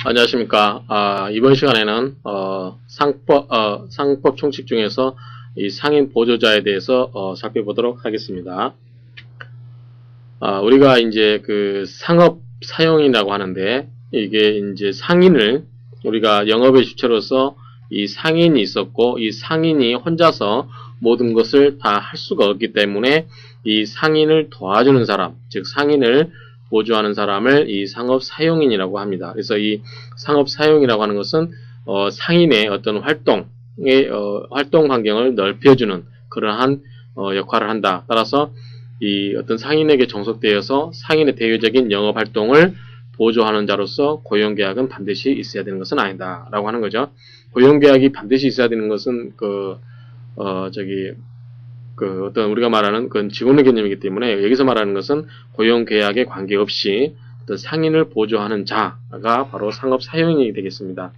안녕하십니까. 이번 시간에는, 상법 총칙 중에서 이 상인 보조자에 대해서, 살펴보도록 하겠습니다. 우리가 이제 그 상업 사용이라고 하는데, 이게 이제 상인을 우리가 영업의 주체로서 이 상인이 있었고, 이 상인이 혼자서 모든 것을 다 할 수가 없기 때문에 이 상인을 도와주는 사람, 즉 상인을 보조하는 사람을 이 상업 사용인이라고 합니다. 그래서 이 상업 사용이라고 하는 것은 상인의 어떤 활동 환경을 넓혀주는 그러한 역할을 한다. 따라서 이 어떤 상인에게 종속되어서 상인의 대외적인 영업 활동을 보조하는 자로서 고용계약은 반드시 있어야 되는 것은 아니다. 라고 하는 거죠. 고용계약이 반드시 있어야 되는 것은 어떤 우리가 말하는 그건 직원의 개념이기 때문에 여기서 말하는 것은 고용계약에 관계없이 어떤 상인을 보조하는 자가 바로 상업 사용인이 되겠습니다.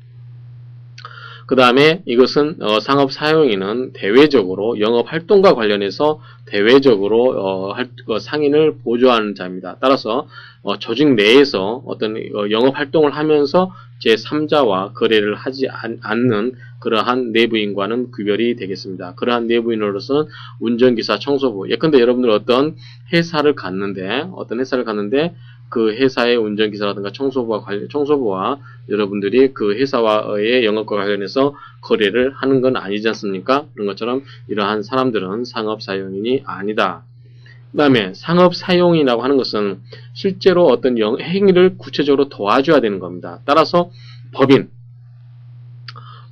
그 다음에 이것은 상업 사용인은 대외적으로 영업 활동과 관련해서 대외적으로 상인을 보조하는 자입니다. 따라서 조직 내에서 어떤 영업 활동을 하면서 제3자와 거래를 하지 않는 그러한 내부인과는 구별이 되겠습니다. 그러한 내부인으로서는 운전기사, 청소부. 예컨대 여러분들 어떤 회사를 갔는데 그 회사의 운전기사라든가 청소부와 여러분들이 그 회사와의 영업과 관련해서 거래를 하는 건 아니지 않습니까? 그런 것처럼 이러한 사람들은 상업사용인이 아니다. 그 다음에 상업사용이라고 하는 것은 실제로 어떤 행위를 구체적으로 도와줘야 되는 겁니다. 따라서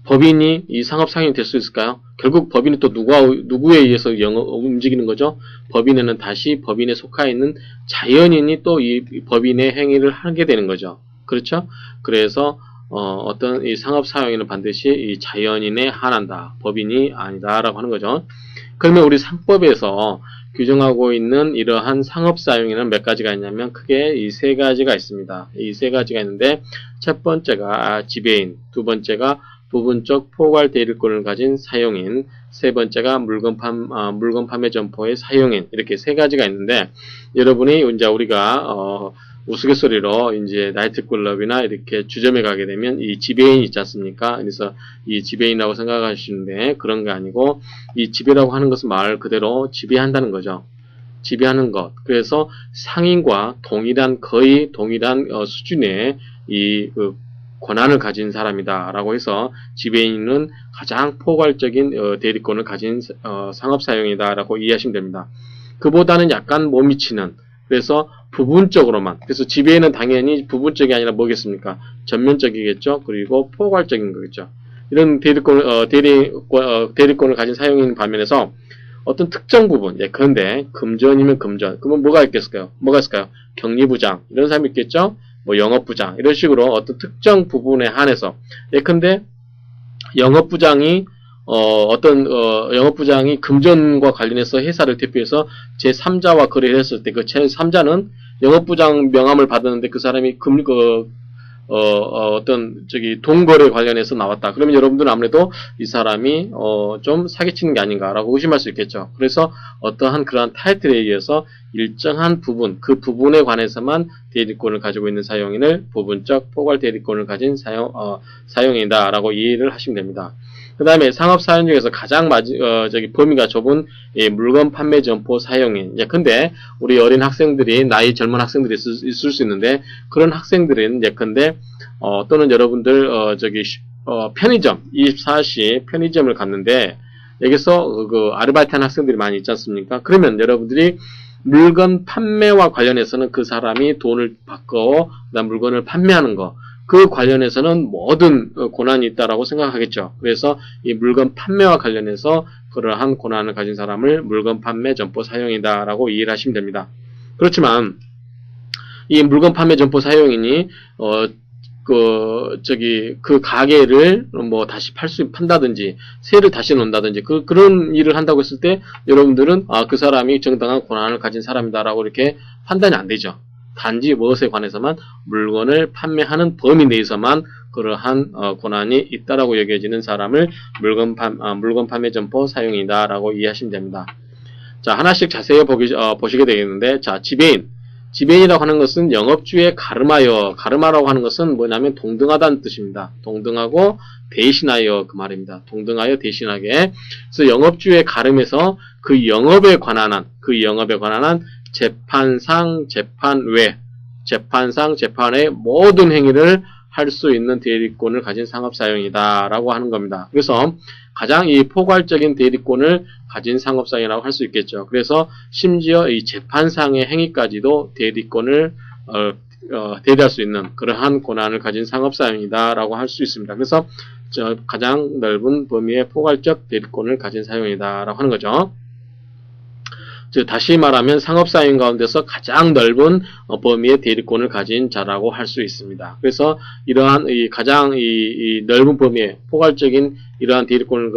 법인이 이 상업사용이 될 수 있을까요? 결국 법인이 또 누구에 의해서 움직이는 거죠? 법인에는 다시 법인에 속하 있는 자연인이 또 이 법인의 행위를 하게 되는 거죠. 그렇죠? 그래서 어떤 이 상업사용인은 반드시 이 자연인에 한한다. 법인이 아니다라고 하는 거죠. 그러면 우리 상법에서 규정하고 있는 이러한 상업사용인은 몇 가지가 있냐면 크게 이 세 가지가 있습니다. 이 세 가지가 있는데 첫 번째가 지배인, 두 번째가 부분적 포괄 대리권을 가진 사용인, 세 번째가 물건 판매 점포의 사용인, 이렇게 세 가지가 있는데, 여러분이 이제 우리가 우스갯소리로 이제 나이트클럽이나 이렇게 주점에 가게 되면 이 지배인이 있지 않습니까? 그래서 이 지배인이라고 생각하시는데 그런 게 아니고, 이 지배라고 하는 것은 말 그대로 지배한다는 거죠. 지배하는 것. 그래서 상인과 거의 동일한 수준의 권한을 가진 사람이다라고 해서 지배인은 가장 포괄적인 대리권을 가진 상업사용이다라고 이해하시면 됩니다. 그보다는 약간 못 미치는, 그래서 부분적으로만, 그래서 지배인은 당연히 부분적이 아니라 뭐겠습니까? 전면적이겠죠. 그리고 포괄적인 거겠죠. 이런 대리권을 가진 사용인 반면에서 어떤 특정 부분, 그런데 금전이면 금전, 그러면 뭐가 있을까요? 격리부장, 이런 사람이 있겠죠? 뭐 영업부장, 이런 식으로 어떤 특정 부분에 한해서, 예컨대 영업부장이 영업부장이 금전과 관련해서 회사를 대표해서 제3자와 거래를 했을 때 그 제3자는 영업부장 명함을 받았는데 그 사람이 돈거래 관련해서 나왔다. 그러면 여러분들은 아무래도 이 사람이 좀 사기치는 게 아닌가라고 의심할 수 있겠죠. 그래서 어떠한 그러한 타이틀에 의해서 일정한 부분, 그 부분에 관해서만 대리권을 가지고 있는 사용인을 부분적 포괄 대리권을 가진 사용인이다라고 이해를 하시면 됩니다. 그 다음에 상업사용 중에서 가장 범위가 좁은 물건 판매 점포 사용인. 근데 우리 어린 학생들이, 나이 젊은 학생들이 있을 수 있는데, 그런 학생들은 예컨대 또는 여러분들 편의점, 24시 편의점을 갔는데 여기서 아르바이트하는 학생들이 많이 있지 않습니까? 그러면 여러분들이 물건 판매와 관련해서는 그 사람이 돈을 받고 그다음 물건을 판매하는 거, 그 관련해서는 모든 권한이 있다라고 생각하겠죠. 그래서 이 물건 판매와 관련해서 그러한 권한을 가진 사람을 물건 판매 점포 사용이다라고 이해를 하시면 됩니다. 그렇지만 이 물건 판매 점포 사용인이 그 가게를 뭐 다시 판다든지 세를 다시 놓는다든지 그런 일을 한다고 했을 때 여러분들은 그 사람이 정당한 권한을 가진 사람이다라고 이렇게 판단이 안 되죠. 단지 무엇에 관해서만 물건을 판매하는 범위 내에서만 그러한 권한이 있다라고 여겨지는 사람을 물건 판매 점포 사용이다라고 이해하시면 됩니다. 자, 하나씩 자세히 보시게 되겠는데, 자, 지배인. 지배인이라고 하는 것은 영업주에 가름하여, 가름하라고 하는 것은 뭐냐면 동등하다는 뜻입니다. 동등하고 대신하여 그 말입니다. 동등하여 대신하게. 그래서 영업주에 가름해서 그 영업에 관한 한 재판상, 재판외, 재판상, 재판의 모든 행위를 할 수 있는 대리권을 가진 상업사용이다 라고 하는 겁니다. 그래서 가장 이 포괄적인 대리권을 가진 상업사용이라고 할 수 있겠죠. 그래서 심지어 이 재판상의 행위까지도 대리권을 대리할 수 있는 그러한 권한을 가진 상업사용이다 라고 할 수 있습니다. 그래서 가장 넓은 범위의 포괄적 대리권을 가진 사용이다 라고 하는 거죠. 즉 다시 말하면 상업사용 가운데서 가장 넓은 범위의 대리권을 가진 자라고 할 수 있습니다. 그래서 이러한 가장 넓은 범위의 포괄적인 이러한 대리권을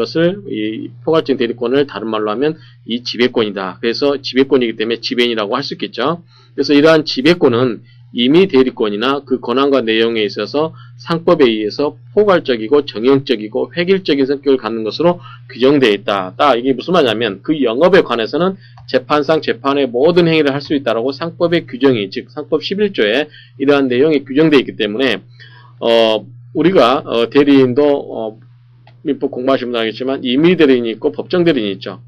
이 포괄적인 대리권을 다른 말로 하면 이 지배권이다. 그래서 지배권이기 때문에 지배인이라고 할 수 있겠죠. 그래서 이러한 지배권은 임의 대리권이나 그 권한과 내용에 있어서 상법에 의해서 포괄적이고 정형적이고 획일적인 성격을 갖는 것으로 규정되어 있다. 이게 무슨 말이냐면 그 영업에 관해서는 재판상 재판의 모든 행위를 할 수 있다라고 상법의 규정이, 즉 상법 11조에 이러한 내용이 규정되어 있기 때문에 우리가 대리인도 민법 공부하시면 알겠지만 임의 대리인이 있고 법정 대리인이 있죠.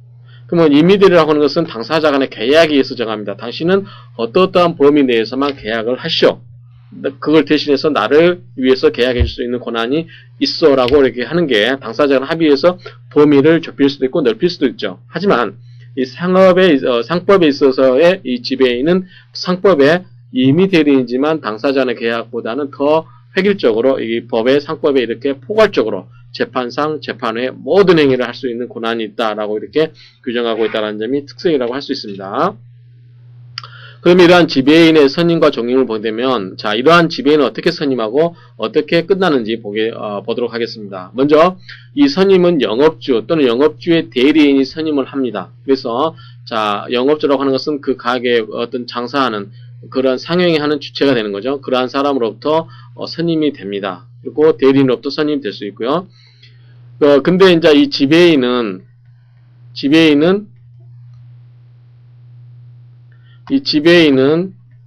그러면 임의대리라고 하는 것은 당사자 간의 계약에 의해서 정합니다. 당신은 어떠한 범위 내에서만 계약을 하시오. 그걸 대신해서 나를 위해서 계약해 줄 수 있는 권한이 있어라고 이렇게 하는 게 당사자 간 합의해서 범위를 좁힐 수도 있고 넓힐 수도 있죠. 하지만 이 상법에 있어서의 이 지배인은 상법의 임의대리인이지만 당사자 간의 계약보다는 더 획일적으로 이 법의 상법에 이렇게 포괄적으로 재판상, 재판외 모든 행위를 할 수 있는 권한이 있다라고 이렇게 규정하고 있다는 점이 특성이라고 할 수 있습니다. 그럼 이러한 지배인의 선임과 종임을 보게 되면, 자, 이러한 지배인은 어떻게 선임하고 어떻게 끝나는지 보도록 하겠습니다. 먼저, 이 선임은 영업주 또는 영업주의 대리인이 선임을 합니다. 그래서, 자, 영업주라고 하는 것은 그 가게에 어떤 장사하는 그런 상영이 하는 주체가 되는 거죠. 그러한 사람으로부터 선임이 됩니다. 그리고 대리인으로부터 선임이 될 수 있고요. 근데 이제 이 지배인은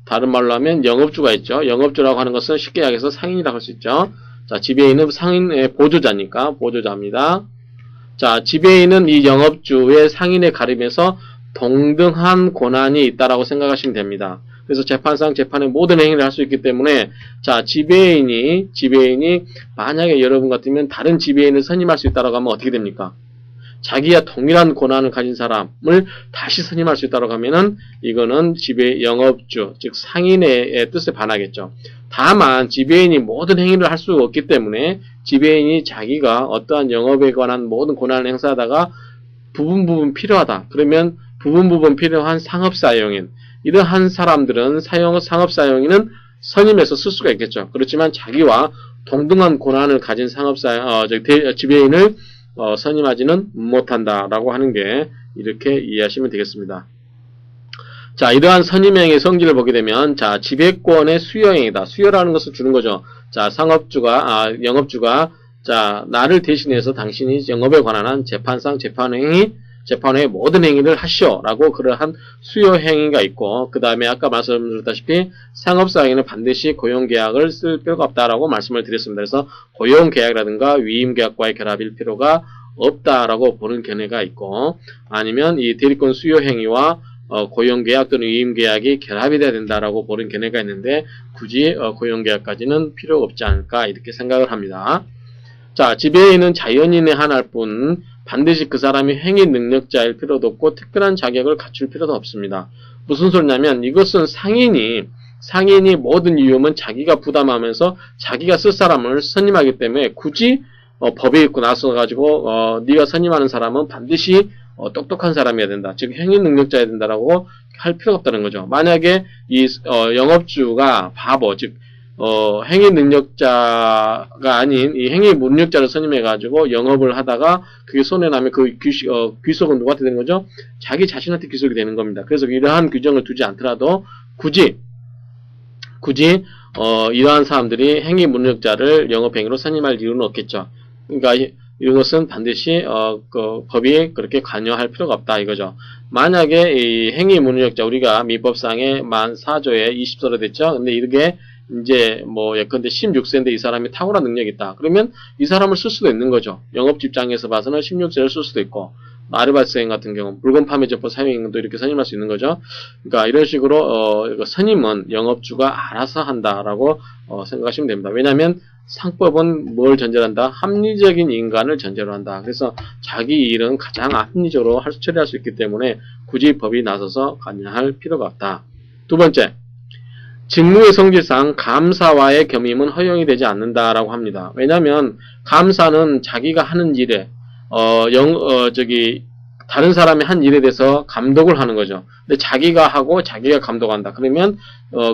다른 말로 하면 영업주가 있죠. 영업주라고 하는 것은 쉽게 이야기해서 상인이라고 할 수 있죠. 자, 지배인은 상인의 보조자입니다. 자, 지배인은 이 영업주의 상인에 가림해서 동등한 권한이 있다라고 생각하시면 됩니다. 그래서 재판상 재판의 모든 행위를 할 수 있기 때문에, 자, 지배인이 만약에 여러분 같으면 다른 지배인을 선임할 수 있다라고 하면 어떻게 됩니까? 자기와 동일한 권한을 가진 사람을 다시 선임할 수 있다고 하면은 이거는 영업주, 즉 상인의 뜻에 반하겠죠. 다만 지배인이 모든 행위를 할 수 없기 때문에 지배인이 자기가 어떠한 영업에 관한 모든 권한을 행사하다가 부분 필요하다. 그러면 부분 필요한 상업사용인, 이러한 사람들은 상업사용인은 선임해서 쓸 수가 있겠죠. 그렇지만 자기와 동등한 권한을 가진 지배인을 선임하지는 못한다라고 하는 게 이렇게 이해하시면 되겠습니다. 자, 이러한 선임행의 성질을 보게 되면, 자, 지배권의 수여행위다. 수여라는 것을 주는 거죠. 자, 영업주가, 자, 나를 대신해서 당신이 영업에 관한 한 재판상 재판의 모든 행위를 하시오라고 그러한 수요 행위가 있고, 그 다음에 아까 말씀드렸다시피 상업사용에는 반드시 고용계약을 쓸 필요가 없다라고 말씀을 드렸습니다. 그래서 고용계약이라든가 위임계약과의 결합일 필요가 없다라고 보는 견해가 있고, 아니면 이 대리권 수요 행위와 고용계약 또는 위임계약이 결합이 돼야 된다라고 보는 견해가 있는데, 굳이 고용계약까지는 필요가 없지 않을까 이렇게 생각을 합니다. 자, 지배인은 자연인에 한할 뿐 반드시 그 사람이 행위 능력자일 필요도 없고 특별한 자격을 갖출 필요도 없습니다. 무슨 소리냐면, 이것은 상인이 모든 위험은 자기가 부담하면서 자기가 쓸 사람을 선임하기 때문에 굳이 법에 있고 나서가지고 네가 선임하는 사람은 반드시 똑똑한 사람이어야 된다. 즉 행위 능력자여야 된다라고 할 필요가 없다는 거죠. 만약에 이 영업주가 바보, 즉 행위 능력자가 아닌 이 행위 무능력자를 선임해가지고 영업을 하다가 그게 손해나면 그 귀속은 누구한테 되는 거죠? 자기 자신한테 귀속이 되는 겁니다. 그래서 이러한 규정을 두지 않더라도 굳이 이러한 사람들이 행위 무능력자를 영업행위로 선임할 이유는 없겠죠. 그러니까 이런 것은 반드시 그 법이 그렇게 관여할 필요가 없다 이거죠. 만약에 이 행위 무능력자 우리가 민법상에 만 4조에 20조로 됐죠. 근데 이게 이제 뭐 예컨대 16세인데 이 사람이 탁월한 능력이 있다. 그러면 이 사람을 쓸 수도 있는 거죠. 영업주 입장에서 봐서는 16세를 쓸 수도 있고 아르바이트생 같은 경우 물건 판매점포 사용인도 이렇게 선임할 수 있는 거죠. 그러니까 이런 식으로 선임은 영업주가 알아서 한다라고 생각하시면 됩니다. 왜냐하면 상법은 뭘 전제로 한다? 합리적인 인간을 전제로 한다. 그래서 자기 일은 가장 합리적으로 처리할 수 있기 때문에 굳이 법이 나서서 관여할 필요가 없다. 두 번째, 직무의 성질상 감사와의 겸임은 허용이 되지 않는다라고 합니다. 왜냐하면 감사는 자기가 하는 일에 다른 사람이 한 일에 대해서 감독을 하는 거죠. 근데 자기가 하고 자기가 감독한다. 그러면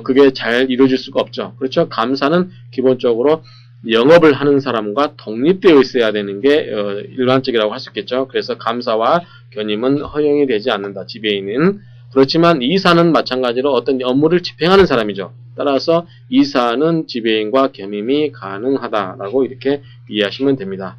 그게 잘 이루어질 수가 없죠. 그렇죠? 감사는 기본적으로 영업을 하는 사람과 독립되어 있어야 되는 게 일반적이라고 할 수 있겠죠. 그래서 감사와 겸임은 허용이 되지 않는다. 지배인은. 그렇지만 이사는 마찬가지로 어떤 업무를 집행하는 사람이죠. 따라서 이사는 지배인과 겸임이 가능하다라고 이렇게 이해하시면 됩니다.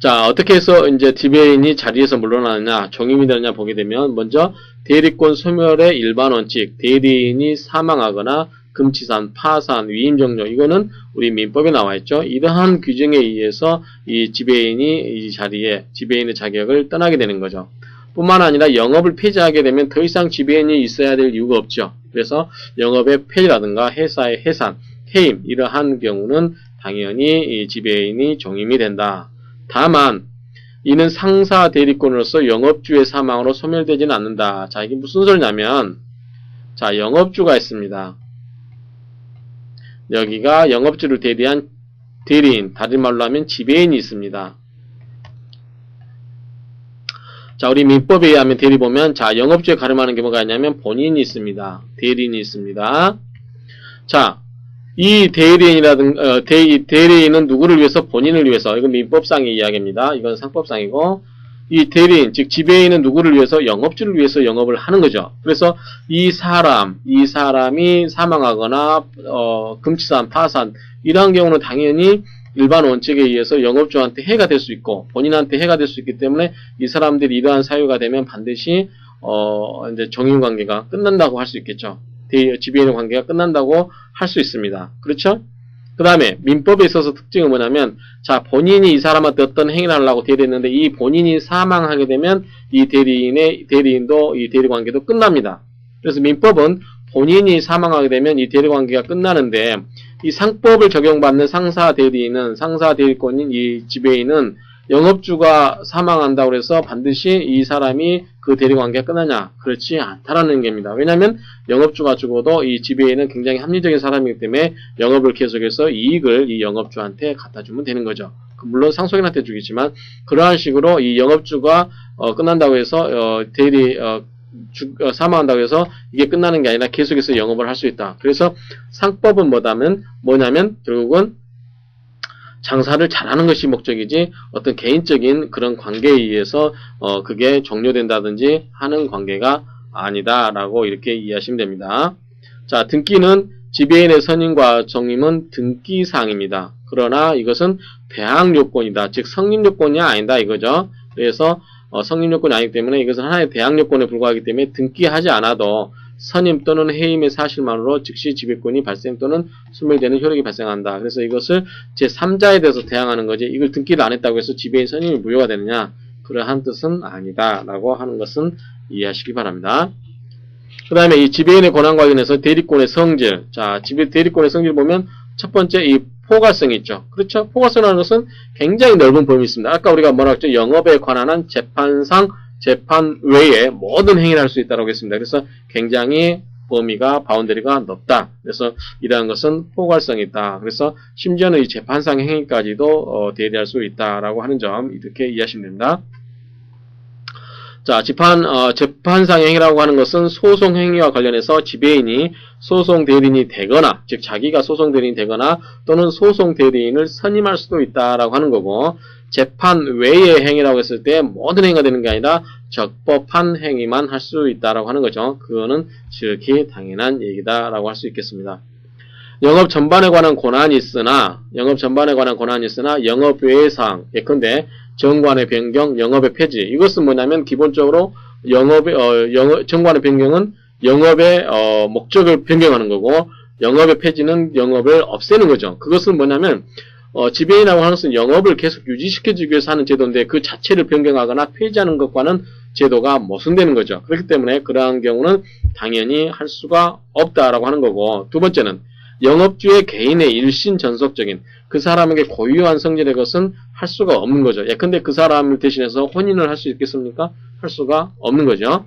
자, 어떻게 해서 이제 지배인이 자리에서 물러나느냐, 종임이 되느냐 보게 되면 먼저 대리권 소멸의 일반 원칙, 대리인이 사망하거나 금치산, 파산, 위임 종료 이거는 우리 민법에 나와 있죠. 이러한 규정에 의해서 이 지배인이 이 자리에 지배인의 자격을 떠나게 되는 거죠. 뿐만 아니라 영업을 폐지하게 되면 더 이상 지배인이 있어야 될 이유가 없죠. 그래서 영업의 폐지라든가 회사의 해산, 해임 이러한 경우는 당연히 이 지배인이 종임이 된다. 다만 이는 상사 대리권으로서 영업주의 사망으로 소멸되지는 않는다. 자, 이게 무슨 소리냐면 자, 영업주가 있습니다. 여기가 영업주를 대리한 대리인, 다른 말로 하면 지배인이 있습니다. 자, 우리 민법에 의하면 대리 보면 자, 영업주에 가름하는 경우가 있냐면 본인이 있습니다. 대리인이 있습니다. 자, 이 대리인이라든가 대리인은 누구를 위해서? 본인을 위해서. 이건 민법상의 이야기입니다. 이건 상법상이고 이 대리인, 즉 지배인은 누구를 위해서? 영업주를 위해서 영업을 하는 거죠. 그래서 이 사람이 사망하거나 금치산, 파산 이러한 경우는 당연히 일반 원칙에 의해서 영업주한테 해가 될 수 있고 본인한테 해가 될 수 있기 때문에 이 사람들이 이러한 사유가 되면 반드시 이제 종임 관계가 끝난다고 할 수 있겠죠. 지배인의 관계가 끝난다고 할 수 있습니다. 그렇죠? 그 다음에 민법에 있어서 특징은 뭐냐면 자, 본인이 이 사람한테 어떤 행위를 하려고 대리했는데 이 본인이 사망하게 되면 이 대리인도 이 대리관계도 끝납니다. 그래서 민법은 본인이 사망하게 되면 이 대리관계가 끝나는데 이 상법을 적용받는 상사 대리권인 이 지배인은 영업주가 사망한다고 해서 반드시 이 사람이 그 대리관계가 끝나냐? 그렇지 않다라는 겁니다. 왜냐하면 영업주가 죽어도 이 지배인은 굉장히 합리적인 사람이기 때문에 영업을 계속해서 이익을 이 영업주한테 갖다 주면 되는 거죠. 물론 상속인한테 주겠지만 그러한 식으로 이 영업주가 끝난다고 해서 사망한다고 해서 이게 끝나는 게 아니라 계속해서 영업을 할 수 있다. 그래서 상법은 뭐냐면 결국은 장사를 잘하는 것이 목적이지 어떤 개인적인 그런 관계에 의해서 그게 종료된다든지 하는 관계가 아니다라고 이렇게 이해하시면 됩니다. 자, 등기는 지배인의 선임과 종임은 등기사항입니다. 그러나 이것은 배항 요건이다. 즉 성립 요건이 아니다 이거죠. 그래서 성립 요건이 아니기 때문에 이것은 하나의 대항 요건에 불과하기 때문에 등기하지 않아도 선임 또는 해임의 사실만으로 즉시 지배권이 발생 또는 소멸되는 효력이 발생한다. 그래서 이것을 제3자에 대해서 대항하는 거지 이걸 등기를 안 했다고 해서 지배인 선임이 무효가 되느냐 그러한 뜻은 아니다 라고 하는 것은 이해하시기 바랍니다. 그 다음에 이 지배인의 권한 관련해서 대리권의 성질 자, 대리권의 성질 보면 첫 번째 이 포괄성이 있죠. 그렇죠? 포괄성이라는 것은 굉장히 넓은 범위 있습니다. 아까 우리가 뭐라 했죠? 영업에 관한 재판상 재판 외에 모든 행위를 할 수 있다고 했습니다. 그래서 굉장히 범위가 바운더리가 넓다. 그래서 이러한 것은 포괄성이 있다. 그래서 심지어는 이 재판상 행위까지도 대리할 수 있다라고 하는 점 이렇게 이해하시면 됩니다. 자, 재판상 행위라고 하는 것은 소송 행위와 관련해서 지배인이 소송 대리인이 되거나, 즉 자기가 소송 대리인이 되거나 또는 소송 대리인을 선임할 수도 있다라고 하는 거고, 재판 외의 행위라고 했을 때 모든 행위가 되는 게 아니라 적법한 행위만 할 수 있다라고 하는 거죠. 그거는 지극히 당연한 얘기다라고 할 수 있겠습니다. 영업 전반에 관한 권한이 있으나 영업 외의 사항, 예컨대 정관의 변경, 영업의 폐지. 이것은 뭐냐면 기본적으로 정관의 변경은 영업의 목적을 변경하는 거고, 영업의 폐지는 영업을 없애는 거죠. 그것은 뭐냐면 지배인이라고 하는 것은 영업을 계속 유지시켜주기 위해서 하는 제도인데 그 자체를 변경하거나 폐지하는 것과는 제도가 모순되는 거죠. 그렇기 때문에 그러한 경우는 당연히 할 수가 없다라고 하는 거고, 두 번째는 영업주의 개인의 일신 전속적인 그 사람에게 고유한 성질의 것은 할 수가 없는 거죠. 예컨대 그 사람을 대신해서 혼인을 할 수 있겠습니까? 할 수가 없는 거죠.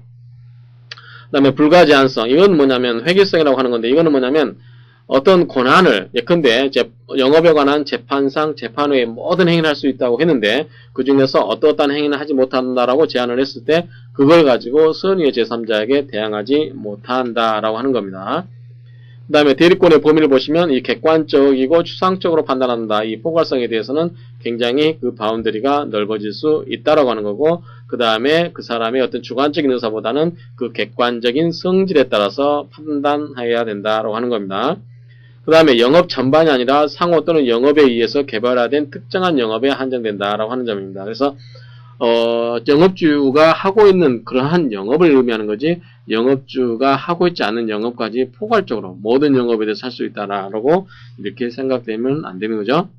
그 다음에 불가제한성. 이건 뭐냐면 회계성이라고 하는 건데, 이거는 뭐냐면 어떤 권한을, 예컨대 영업에 관한 재판상 재판외에 모든 행위를 할 수 있다고 했는데 그 중에서 어떠한 행위는 하지 못한다라고 제안을 했을 때 그걸 가지고 선의의 제3자에게 대항하지 못한다라고 하는 겁니다. 그 다음에 대리권의 범위를 보시면 이 객관적이고 추상적으로 판단한다. 이 포괄성에 대해서는 굉장히 그 바운더리가 넓어질 수 있다라고 하는 거고, 그 다음에 그 사람의 어떤 주관적인 의사보다는 그 객관적인 성질에 따라서 판단해야 된다라고 하는 겁니다. 그 다음에 영업 전반이 아니라 상호 또는 영업에 의해서 개발화된 특정한 영업에 한정된다라고 하는 점입니다. 그래서 영업주가 하고 있는 그러한 영업을 의미하는 거지, 영업주가 하고 있지 않은 영업까지 포괄적으로 모든 영업에 대해서 할 수 있다라고 이렇게 생각되면 안 되는 거죠.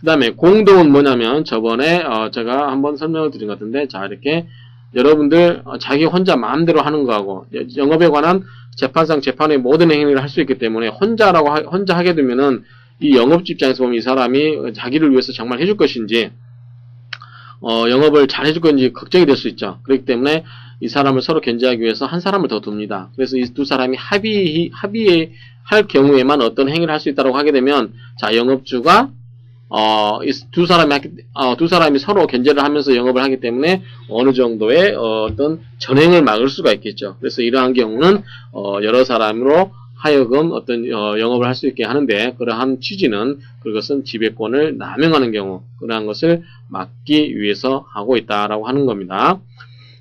그 다음에 공동은 뭐냐면 저번에 제가 한번 설명을 드린 것 같은데, 자 이렇게 여러분들 자기 혼자 마음대로 하는 거하고 영업에 관한 재판상 재판의 모든 행위를 할 수 있기 때문에 혼자 하게 되면은 이 영업주 입장에서 보면 이 사람이 자기를 위해서 정말 해줄 것인지 영업을 잘 해줄 건지 걱정이 될 수 있죠. 그렇기 때문에 이 사람을 서로 견제하기 위해서 한 사람을 더 둡니다. 그래서 이 두 사람이 합의할 경우에만 어떤 행위를 할 수 있다고 하게 되면, 자 영업주가 이 두 사람이 서로 견제를 하면서 영업을 하기 때문에 어느 정도의 어떤 전횡을 막을 수가 있겠죠. 그래서 이러한 경우는 여러 사람으로 하여금 어떤 영업을 할 수 있게 하는데, 그러한 취지는 그것은 지배권을 남용하는 경우, 그러한 것을 막기 위해서 하고 있다라고 하는 겁니다.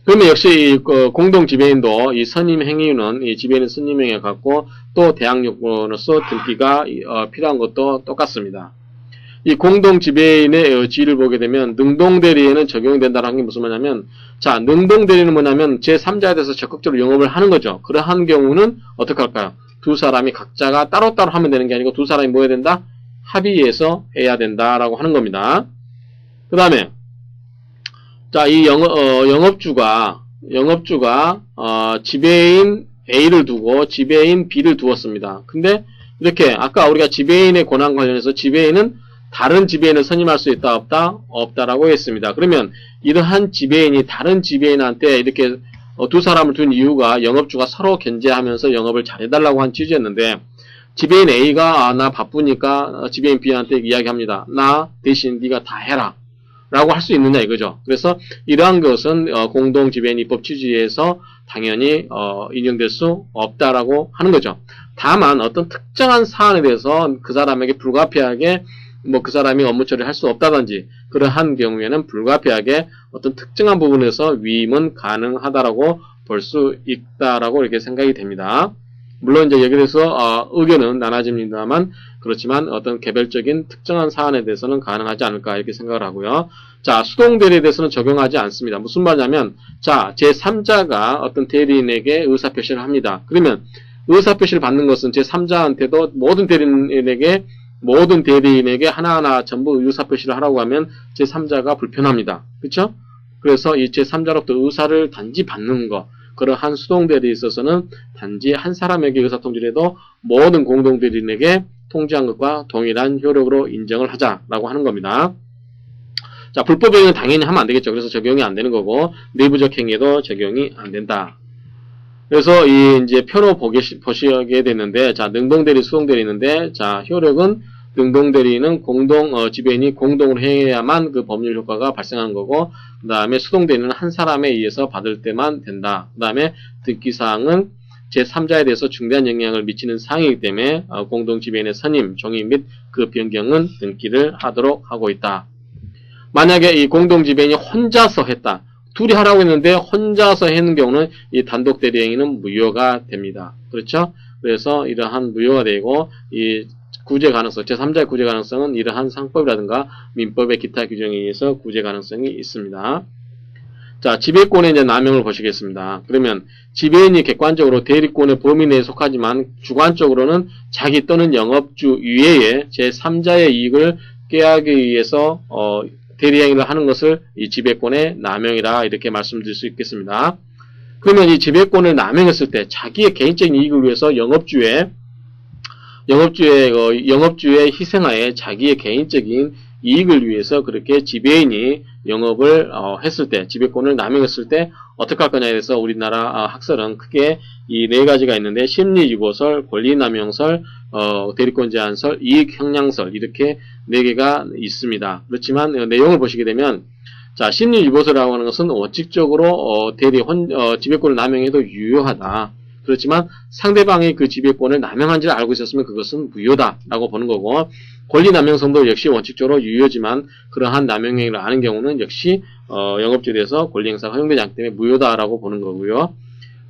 그러면 역시 이 공동 지배인도 이 선임 행위는 이 지배인의 선임 행위에 갖고 또 대항 요건으로서 등기가 필요한 것도 똑같습니다. 이 공동 지배인의 지위를 보게 되면 능동대리에는 적용된다는 게 무슨 말이냐면, 자 능동대리는 뭐냐면 제3자에 대해서 적극적으로 영업을 하는 거죠. 그러한 경우는 어떻게 할까요? 두 사람이 각자가 따로따로 하면 되는 게 아니고 두 사람이 뭐 해야 된다? 합의해서 해야 된다라고 하는 겁니다. 그 다음에 자 이 영업주가 지배인 A를 두고 지배인 B를 두었습니다. 근데 이렇게 아까 우리가 지배인의 권한 관련해서 지배인은 다른 지배인을 선임할 수 있다 없다? 없다라고 했습니다. 그러면 이러한 지배인이 다른 지배인한테 이렇게 두 사람을 둔 이유가 영업주가 서로 견제하면서 영업을 잘해달라고 한 취지였는데, 지배인 A가 나 바쁘니까 지배인 B한테 이야기합니다. 나 대신 네가 다 해라 라고 할 수 있느냐 이거죠. 그래서 이러한 것은 공동지배인 입법 취지에서 당연히 인정될 수 없다라고 하는 거죠. 다만 어떤 특정한 사안에 대해서 그 사람에게 불가피하게 그 사람이 업무 처리를 할 수 없다든지 그러한 경우에는 불가피하게 어떤 특정한 부분에서 위임은 가능하다라고 볼 수 있다라고 이렇게 생각이 됩니다. 물론 이제 여기에 대해서 의견은 나눠집니다만, 그렇지만 어떤 개별적인 특정한 사안에 대해서는 가능하지 않을까 이렇게 생각을 하고요. 자, 수동대리에 대해서는 적용하지 않습니다. 무슨 말이냐면, 자 제3자가 어떤 대리인에게 의사표시를 합니다. 그러면 의사표시를 받는 것은 제3자한테도 모든 대리인에게 하나하나 전부 의사표시를 하라고 하면 제3자가 불편합니다. 그렇죠? 그래서 이 제3자로부터 의사를 단지 받는 것, 그러한 수동대리에 있어서는 단지 한 사람에게 의사통지라도 모든 공동대리인에게 통지한 것과 동일한 효력으로 인정을 하자라고 하는 겁니다. 자, 불법 행위는 당연히 하면 안 되겠죠. 그래서 적용이 안 되는 거고, 내부적 행위에도 적용이 안 된다. 그래서 이제 표로 보시게 되는데, 자, 능동대리, 수동대리 있는데, 자, 효력은 능동대리는 지배인이 공동으로 행해야만 그 법률 효과가 발생하는 거고, 그 다음에 수동대리는 한 사람에 의해서 받을 때만 된다. 그 다음에 등기사항은 제3자에 대해서 중대한 영향을 미치는 사항이기 때문에 공동지배인의 선임, 종임 및 그 변경은 등기를 하도록 하고 있다. 만약에 이 공동지배인이 혼자서 했다. 둘이 하라고 했는데 혼자서 하는 경우는 이 단독대리행위는 무효가 됩니다. 그렇죠? 그래서 이러한 무효가 되고 이 구제 가능성, 제3자의 구제 가능성은 이러한 상법이라든가 민법의 기타 규정에 의해서 구제 가능성이 있습니다. 자, 지배권의 이제 남용을 보시겠습니다. 그러면 지배인이 객관적으로 대리권의 범위 내에 속하지만 주관적으로는 자기 또는 영업주 이외의 제3자의 이익을 꾀하기 위해서 대리행위를 하는 것을 이 지배권의 남용이라 이렇게 말씀드릴 수 있겠습니다. 그러면 이 지배권을 남용했을 때 자기의 개인적인 이익을 위해서 영업주의 희생하에 자기의 개인적인 이익을 위해서 그렇게 지배인이 영업을 했을 때, 지배권을 남용했을 때 어떻게 할 거냐에 대해서 우리나라 학설은 크게 이 네 가지가 있는데 심리유보설, 권리남용설, 대리권 제한설, 이익형량설 이렇게 네 개가 있습니다. 그렇지만 내용을 보시게 되면 자, 심리유보설이라고 하는 것은 원칙적으로 지배권을 남용해도 유효하다. 그렇지만 상대방이 그 지배권을 남용한지를 알고 있었으면 그것은 무효다라고 보는 거고, 권리남용성도 역시 원칙적으로 유효지만 그러한 남용행위를 아는 경우는 역시 영업주에 대해서 권리행사가 허용되지 않기 때문에 무효다라고 보는 거고요.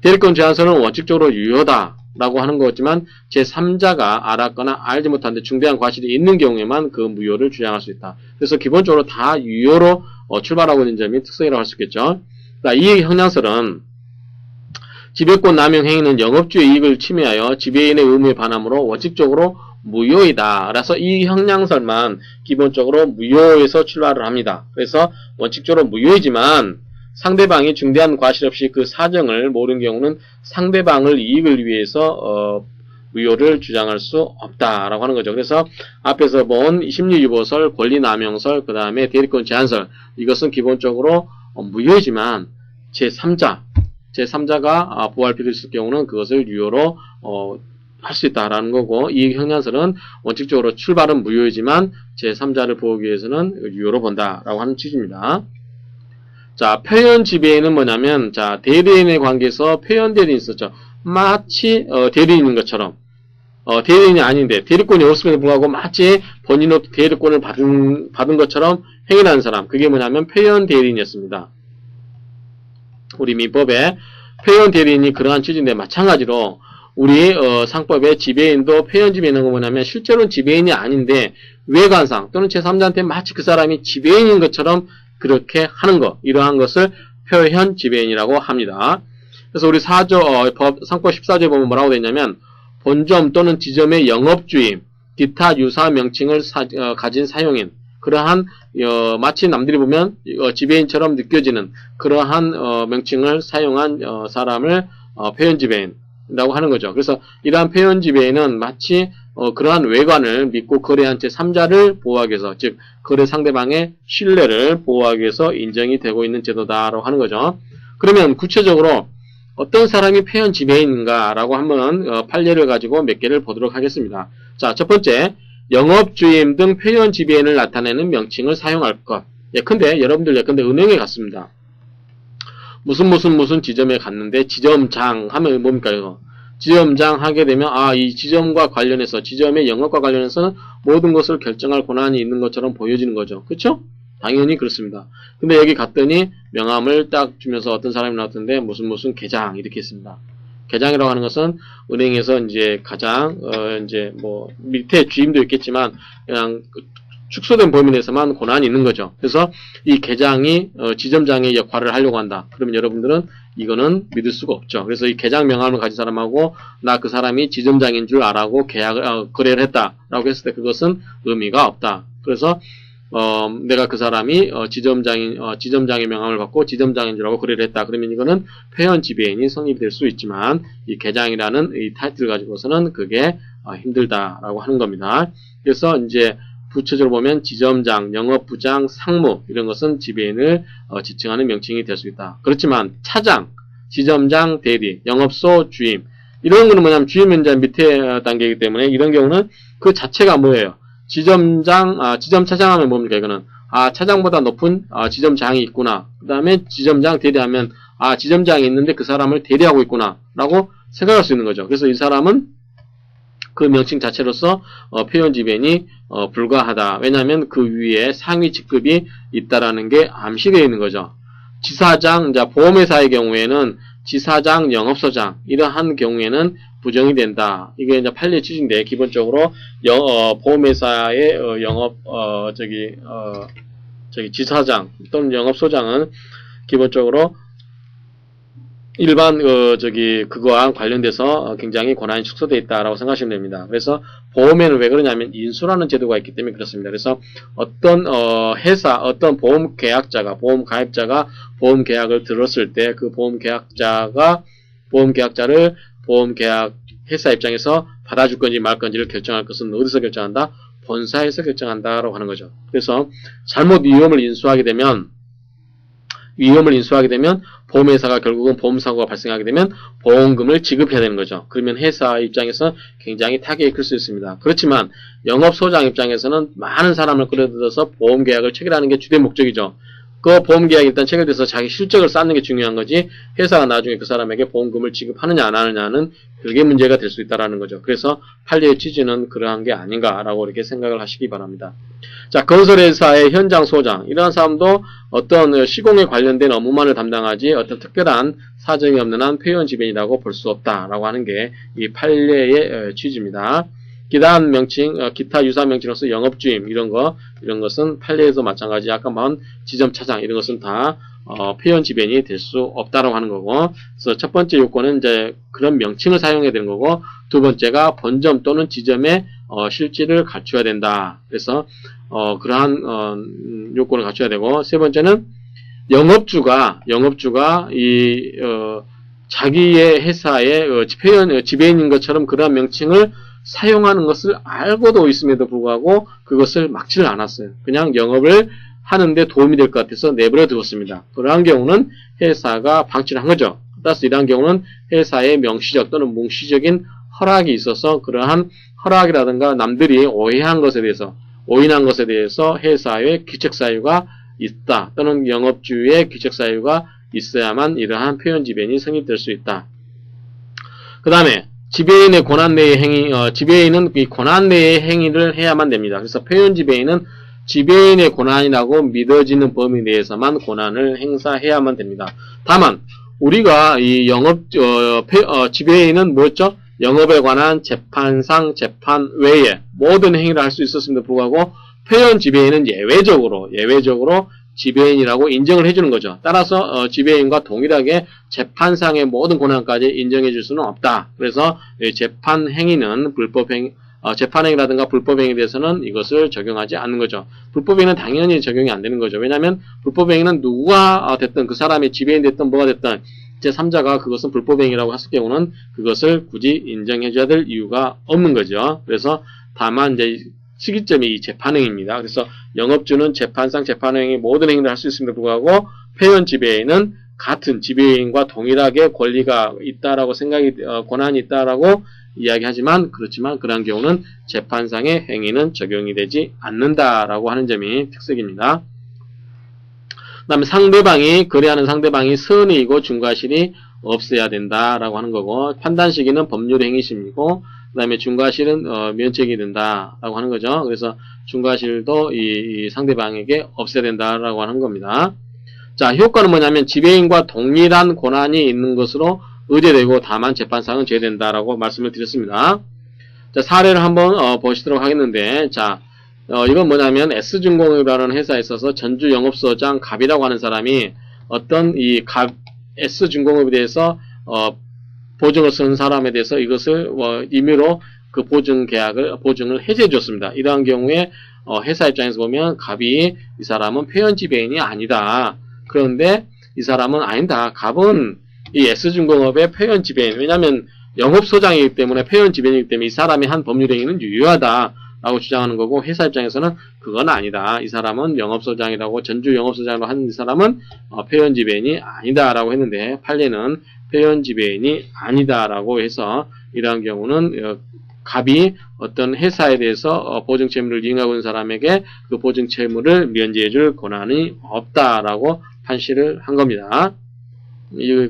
대리권 제한설은 원칙적으로 유효다라고 하는 거지만 제3자가 알았거나 알지 못한 데 중대한 과실이 있는 경우에만 그 무효를 주장할 수 있다. 그래서 기본적으로 다 유효로 출발하고 있는 점이 특성이라고 할 수 있겠죠. 이익형량설은 지배권 남용 행위는 영업주의 이익을 침해하여 지배인의 의무에 반함으로 원칙적으로 무효이다. 그래서 이 형량설만 기본적으로 무효에서 출발을 합니다. 그래서 원칙적으로 무효이지만 상대방이 중대한 과실 없이 그 사정을 모르는 경우는 상대방을 이익을 위해서 무효를 주장할 수 없다라고 하는 거죠. 그래서 앞에서 본 심리유보설, 권리남용설, 그 다음에 대리권 제한설 이것은 기본적으로 무효이지만 제3자가 보호할 필요 있을 경우는 그것을 유효로 할 수 있다라는 거고, 이 형량설은 원칙적으로 출발은 무효이지만 제3자를 보호하기 위해서는 유효로 본다라고 하는 취지입니다. 자, 표현 지배인은 뭐냐면, 자, 대리인의 관계에서 표현 대리인이 있었죠. 마치 대리인인 것처럼 대리인이 아닌데 대리권이 없음에도 불구하고 마치 본인으로부터 대리권을 받은 것처럼 행위를 하는 사람, 그게 뭐냐면 표현 대리인이었습니다. 우리 민법에 표현 대리인이 그러한 취지인데, 마찬가지로 우리 상법의 지배인도 표현 지배인은 뭐냐면 실제로는 지배인이 아닌데 외관상 또는 제3자한테 마치 그 사람이 지배인인 것처럼 그렇게 하는 것, 이러한 것을 표현 지배인이라고 합니다. 그래서 우리 상법 14조에 보면 뭐라고 되어 있냐면, 본점 또는 지점의 영업주임, 기타 유사 명칭을 가진 사용인, 그러한 마치 남들이 보면 지배인처럼 느껴지는 그러한 명칭을 사용한 사람을 표현 지배인이라고 하는 거죠. 그래서 이러한 표현 지배인은 마치 그러한 외관을 믿고 거래한 제3자를 보호하기 위해서, 즉 거래 상대방의 신뢰를 보호하기 위해서 인정이 되고 있는 제도다라고 하는 거죠. 그러면 구체적으로 어떤 사람이 표현 지배인인가라고 한번 판례를 가지고 몇 개를 보도록 하겠습니다. 자, 첫 번째, 영업주임 등 표현 지배인을 나타내는 명칭을 사용할 것. 예컨대 여러분들 은행에 갔습니다. 무슨 지점에 갔는데 지점장 하면 뭡니까 이거? 지점장 하게 되면 이 지점과 관련해서, 지점의 영업과 관련해서 모든 것을 결정할 권한이 있는 것처럼 보여지는 거죠. 그렇죠? 당연히 그렇습니다. 근데 여기 갔더니 명함을 딱 주면서 어떤 사람이 나왔던데 무슨 계장 이렇게 했습니다. 계장이라고 하는 것은 은행에서 이제 가장 이제 뭐 밑에 주임도 있겠지만 그냥 축소된 범위 내에서만 권한이 있는 거죠. 그래서 이 계장이 지점장의 역할을 하려고 한다. 그러면 여러분들은 이거는 믿을 수가 없죠. 그래서 이 계장 명함을 가진 사람하고 나 그 사람이 지점장인 줄 알고 거래를 했다라고 했을 때 그것은 의미가 없다. 그래서 내가 그 사람이 지점장의 명함을 받고 지점장인 줄 알고 거래를 했다. 그러면 이거는 표현 지배인이 성립이 될 수 있지만 이 계장이라는 이 타이틀을 가지고서는 그게 힘들다라고 하는 겁니다. 그래서 이제 구체적으로 보면 지점장, 영업부장, 상무 이런 것은 지배인을 지칭하는 명칭이 될 수 있다. 그렇지만 차장, 지점장, 대리, 영업소 주임 이런 거는 뭐냐면 주임은 이제 밑에 단계이기 때문에 이런 경우는 그 자체가 뭐예요? 지점차장 하면 뭡니까 이거는? 차장보다 높은 지점장이 있구나. 그 다음에 지점장 대리하면 지점장이 있는데 그 사람을 대리하고 있구나 라고 생각할 수 있는 거죠. 그래서 이 사람은 그 명칭 자체로서 표현 지배인이 불가하다. 왜냐하면 그 위에 상위 직급이 있다라는 게 암시되어 있는 거죠. 지사장, 보험회사의 경우에는 지사장, 영업소장 이러한 경우에는 부정이 된다. 이게 이제 판례 취지인데, 기본적으로, 보험회사의, 지사장 또는 영업소장은 기본적으로 일반 그거와 관련돼서 굉장히 권한이 축소되어 있다라고 생각하시면 됩니다. 그래서 보험에는 왜 그러냐면 인수라는 제도가 있기 때문에 그렇습니다. 그래서 어떤 회사, 어떤 보험 계약자가, 보험 가입자가 보험 계약을 들었을 때 그 보험 계약자를 보험 계약 회사 입장에서 받아줄 건지 말 건지를 결정할 것은 어디서 결정한다? 본사에서 결정한다라고 하는 거죠. 그래서 잘못 위험을 인수하게 되면 보험회사가 결국은 보험사고가 발생하게 되면 보험금을 지급해야 되는 거죠. 그러면 회사 입장에서 굉장히 타격이 클 수 있습니다. 그렇지만 영업소장 입장에서는 많은 사람을 끌어들여서 보험계약을 체결하는 게 주된 목적이죠. 그 보험계약이 일단 체결돼서 자기 실적을 쌓는 게 중요한 거지, 회사가 나중에 그 사람에게 보험금을 지급하느냐 안 하느냐는 그게 문제가 될 수 있다는 거죠. 그래서 판례의 취지는 그러한 게 아닌가라고 이렇게 생각을 하시기 바랍니다. 자, 건설회사의 현장 소장, 이러한 사람도 어떤 시공에 관련된 업무만을 담당하지 어떤 특별한 사정이 없는 한 표현 지변이라고 볼 수 없다라고 하는 게 이 판례의 취지입니다. 기타 명칭, 기타 유사 명칭으로서 영업주임, 이런 것은 판례에서 마찬가지, 아까 말한 지점 차장, 이런 것은 다, 표현 지변이 될 수 없다라고 하는 거고, 그래서 첫 번째 요건은 이제 그런 명칭을 사용해야 되는 거고, 두 번째가 본점 또는 지점의, 실질을 갖춰야 된다. 그래서, 그러한, 요건을 갖춰야 되고, 세 번째는 영업주가 자기의 회사의 지배인인 것처럼 그러한 명칭을 사용하는 것을 알고도 있음에도 불구하고 그것을 막지를 않았어요. 그냥 영업을 하는데 도움이 될 것 같아서 내버려 두었습니다. 그러한 경우는 회사가 방치를 한 거죠. 따라서 이러한 경우는 회사의 명시적 또는 뭉시적인 허락이 있어서 그러한 허락이라든가 남들이 오인한 것에 대해서 회사의 귀책사유가 있다, 또는 영업주의 귀책사유가 있어야만 이러한 표현지변이 성립될 수 있다. 그 다음에 지배인의 권한 내의 행위, 지배인은 이 권한 내의 행위를 해야만 됩니다. 그래서 표현지배인은 지배인의 권한이라고 믿어지는 범위 내에서만 권한을 행사해야만 됩니다. 다만 우리가 이 지배인은 뭐였죠? 영업에 관한 재판상, 재판 외에 모든 행위를 할 수 있었음에도 불구하고 표현지배인은 예외적으로 지배인이라고 인정을 해주는 거죠. 따라서 지배인과 동일하게 재판상의 모든 권한까지 인정해 줄 수는 없다. 그래서 재판 행위는 재판 행위라든가 불법 행위에 대해서는 이것을 적용하지 않는 거죠. 불법 행위는 당연히 적용이 안 되는 거죠. 왜냐하면 불법 행위는 누가 됐든, 그 사람이 지배인 됐든 뭐가 됐든 제3자가 그것은 불법 행위라고 했을 경우는 그것을 굳이 인정해 줘야 될 이유가 없는 거죠. 그래서 다만 이제 시기점이 이 재판행위입니다. 그래서 영업주는 재판상 재판행위 모든 행위를 할 수 있음에도 불구하고 표현 지배인은 같은 지배인과 동일하게 권리가 있다라고 권한이 있다라고 이야기하지만, 그렇지만 그러한 경우는 재판상의 행위는 적용이 되지 않는다라고 하는 점이 특색입니다. 그 다음에 거래하는 상대방이 선의이고 중과실이 없어야 된다라고 하는 거고, 판단 시기는 법률 행위심이고, 그 다음에 중과실은 면책이 된다라고 하는 거죠. 그래서 중과실도 이 상대방에게 없어야 된다라고 하는 겁니다. 자, 효과는 뭐냐면 지배인과 동일한 권한이 있는 것으로 의제되고 다만 재판상은 제외된다라고 말씀을 드렸습니다. 자, 사례를 한번 보시도록 하겠는데, 자, 이건 뭐냐면 S중공업이라는 회사에 있어서 전주 영업소장 갑이라고 하는 사람이 어떤 S중공업에 대해서 보증을 쓴 사람에 대해서 이것을 임의로 그 보증을 해제해 줬습니다. 이러한 경우에 회사 입장에서 보면 갑이 이 사람은 표현 지배인이 아니다. 그런데 이 사람은 아니다. 갑은 이 S중공업의 표현 지배인, 왜냐하면 영업소장이기 때문에 표현 지배인이기 때문에 이 사람이 한 법률 행위는 유효하다라고 주장하는 거고, 회사 입장에서는 그건 아니다. 이 사람은 영업소장이라고, 전주 영업소장으로 하는 이 사람은 표현 지배인이 아니다라고 했는데, 판례는 표현 지배인이 아니다라고 해서 이러한 경우는 갑이 어떤 회사에 대해서 보증 채무를 이행하고 있는 사람에게 그 보증 채무를 면제해 줄 권한이 없다라고 판시를 한 겁니다.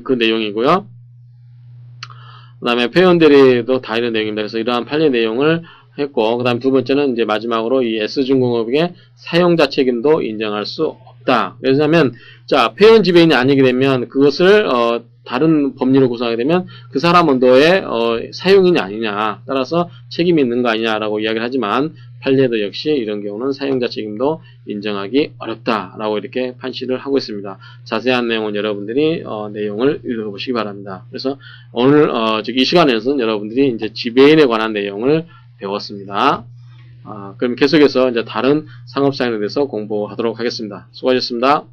그 내용이고요. 그 다음에 표현대리도 다 이런 내용입니다. 그래서 이러한 판례 내용을 했고, 그 다음 두 번째는 이제 마지막으로 이 S중공업의 사용자 책임도 인정할 수 없다. 왜냐하면, 자, 표현 지배인이 아니게 되면 그것을, 다른 법률을 구성하게 되면 그 사람은 너의 사용인이 아니냐 따라서 책임이 있는 거 아니냐라고 이야기를 하지만 판례도 역시 이런 경우는 사용자 책임도 인정하기 어렵다라고 이렇게 판시를 하고 있습니다. 자세한 내용은 여러분들이 내용을 읽어보시기 바랍니다. 그래서 오늘 이 시간에서는 여러분들이 이제 지배인에 관한 내용을 배웠습니다. 그럼 계속해서 이제 다른 상업사용에 대해서 공부하도록 하겠습니다. 수고하셨습니다.